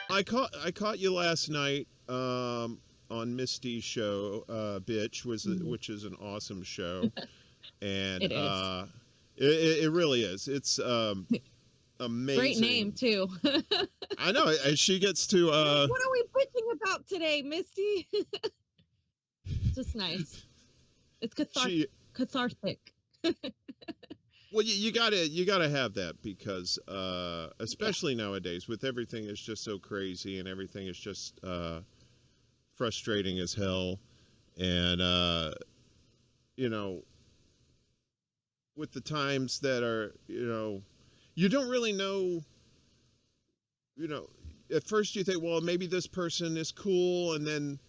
I caught you last night on Misty's show, Bitch, which is an awesome show, and It is. it really is. It's Great name, amazing. too. I know, and she gets to Like, what are we bitching about today, Misty? Just nice. It's she cathartic. well, you gotta have that because Yeah. especially nowadays with everything is just so crazy and everything is just frustrating as hell, and you know, with the times that are, you don't really know, you know, at first you think, well, maybe this person is cool, and then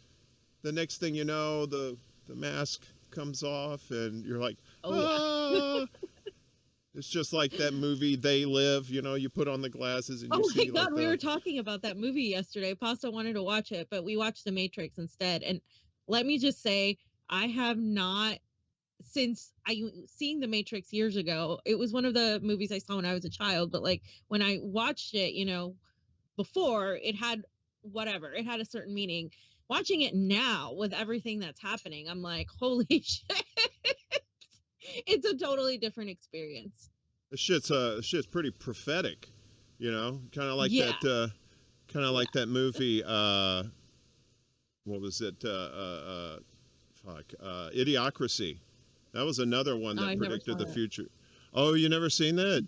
the next thing you know, the mask comes off, and you're like, Oh, yeah. ah. It's just like that movie They Live. You put on the glasses and you Oh my see like god, we were the. talking about that movie yesterday. Pasta wanted to watch it, but we watched The Matrix instead. And let me just say, I have not since I seeing The Matrix years ago. It was one of the movies I saw when I was a child, but like when I watched it, before it had whatever, it had a certain meaning. Watching it now with everything that's happening, I'm like, holy shit. It's a totally different experience. The shit's pretty prophetic, kind of like Yeah. Yeah. that movie. What was it? Fuck. Idiocracy. That was another one Oh, that I never predicted saw the that. future. Oh, you never seen that?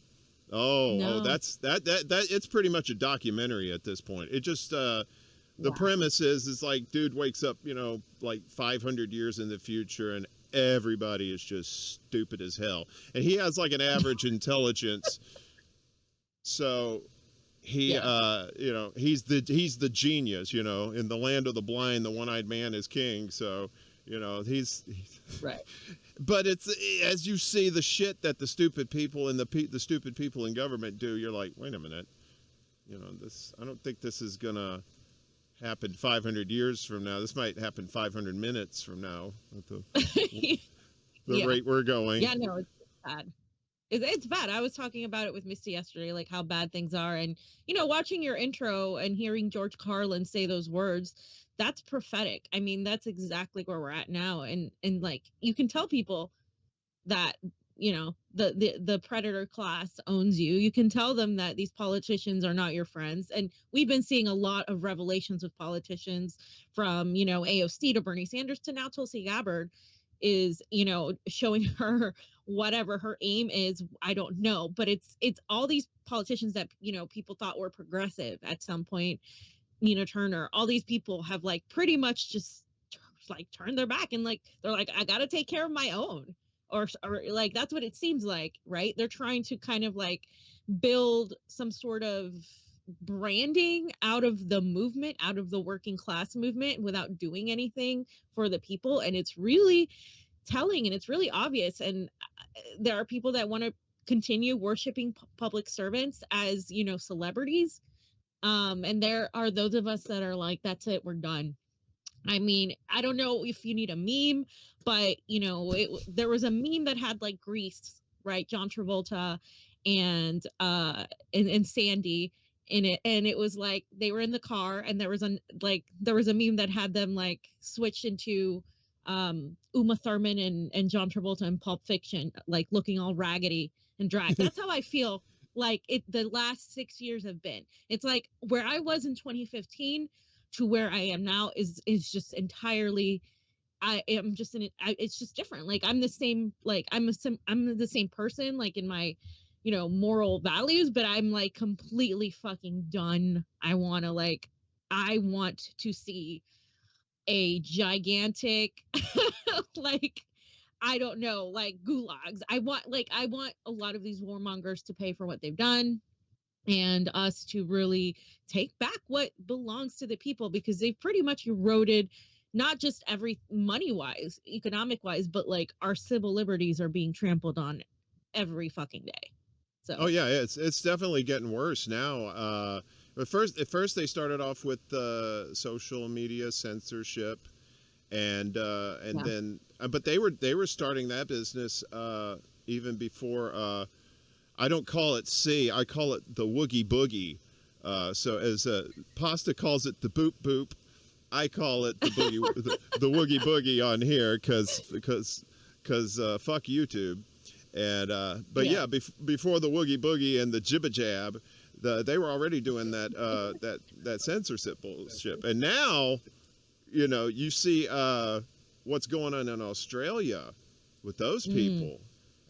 Oh, No. that. It's pretty much a documentary at this point. It just the Wow. premise is like dude wakes up, like 500 years in the future, and everybody is just stupid as hell, and he has like an average intelligence. So he, Yeah. he's the genius, in the land of the blind, the one-eyed man is king. So he's Right. but it's as you see the shit that the stupid people and the stupid people in government do, you're like, wait a minute, this, I don't think this is gonna happen 500 years from now. This might happen 500 minutes from now at the Yeah. rate we're going. Yeah, no, it's bad. It's bad. I was talking about it with Misty yesterday, like how bad things are. And, watching your intro and hearing George Carlin say those words, that's prophetic. I mean, that's exactly where we're at now. And like, you can tell people that, the predator class owns you. You can tell them that these politicians are not your friends. And we've been seeing a lot of revelations with politicians from, AOC to Bernie Sanders to now Tulsi Gabbard is, showing her whatever her aim is. I don't know, but it's all these politicians that, people thought were progressive at some point. Nina Turner, all these people have like pretty much just like turned their back and like they're like, I gotta take care of my own. Or like that's what it seems like, right? They're trying to kind of like build some sort of branding out of the movement, out of the working class movement without doing anything for the people. And it's really telling and it's really obvious. And there are people that want to continue worshiping public servants as, celebrities. And there are those of us that are like, that's it, we're done. I mean, I don't know if you need a meme, but there was a meme that had like Grease, right? John Travolta and and Sandy in it, and it was like they were in the car, and there was a meme that had them like switch into Uma Thurman and John Travolta in Pulp Fiction, like looking all raggedy and drag. That's how I feel like the last 6 years have been. It's like where I was in 2015 to where I am now is just entirely. I am just it's just different. Like I'm the same. Like I'm the same person. Like in my, moral values, but I'm like completely fucking done. I want to see a gigantic, like I don't know, like gulags. I want a lot of these warmongers to pay for what they've done and us to really take back what belongs to the people because they've pretty much eroded not just every money wise, economic wise, but like our civil liberties are being trampled on every fucking day. Oh So yeah, it's definitely getting worse now. At first they started off with social media censorship, and yeah. then but they were starting that business even before. I don't call it C. I call it the woogie boogie. So as Pasta calls it the boop boop, I call it the boogie, the woogie boogie on here because fuck YouTube. And but yeah, before the woogie boogie and the jibba jab, they were already doing that censorship bullshit. And now, you see what's going on in Australia with those people,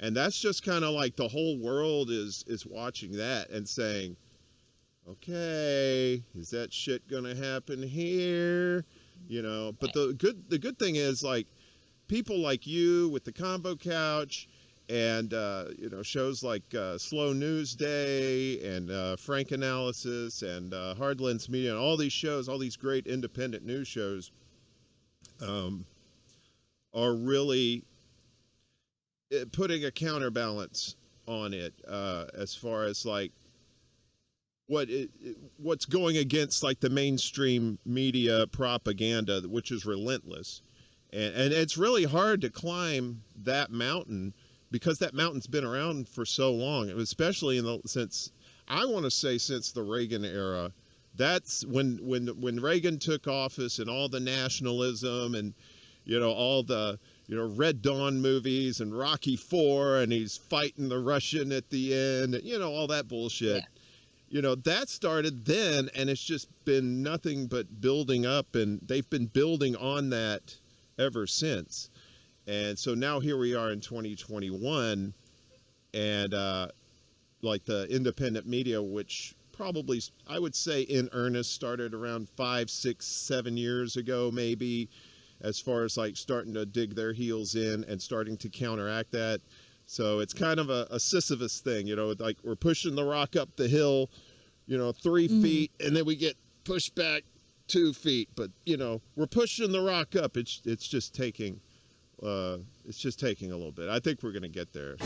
and that's just kind of like the whole world is watching that and saying, okay, is that shit gonna happen here? But the good thing is, like, people like you with the Convo Couch and shows like Slow News Day and Frank Analysis and Hardlands Media and all these shows, all these great independent news shows, are really putting a counterbalance on it, as far as like what's going against like the mainstream media propaganda, which is relentless, and it's really hard to climb that mountain because that mountain's been around for so long, especially since the Reagan era. That's when Reagan took office and all the nationalism and all the Red Dawn movies and Rocky IV, and he's fighting the Russian at the end, and all that bullshit. Yeah. That started then, and it's just been nothing but building up, and they've been building on that ever since. And so now here we are in 2021, and like the independent media, which probably, I would say in earnest, started around 5, 6, 7 years ago, maybe, as far as like starting to dig their heels in and starting to counteract that. So it's kind of a Sisyphus thing, like we're pushing the rock up the hill, 3 feet, and then we get pushed back 2 feet. But, we're pushing the rock up. It's just taking a little bit. I think we're going to get there.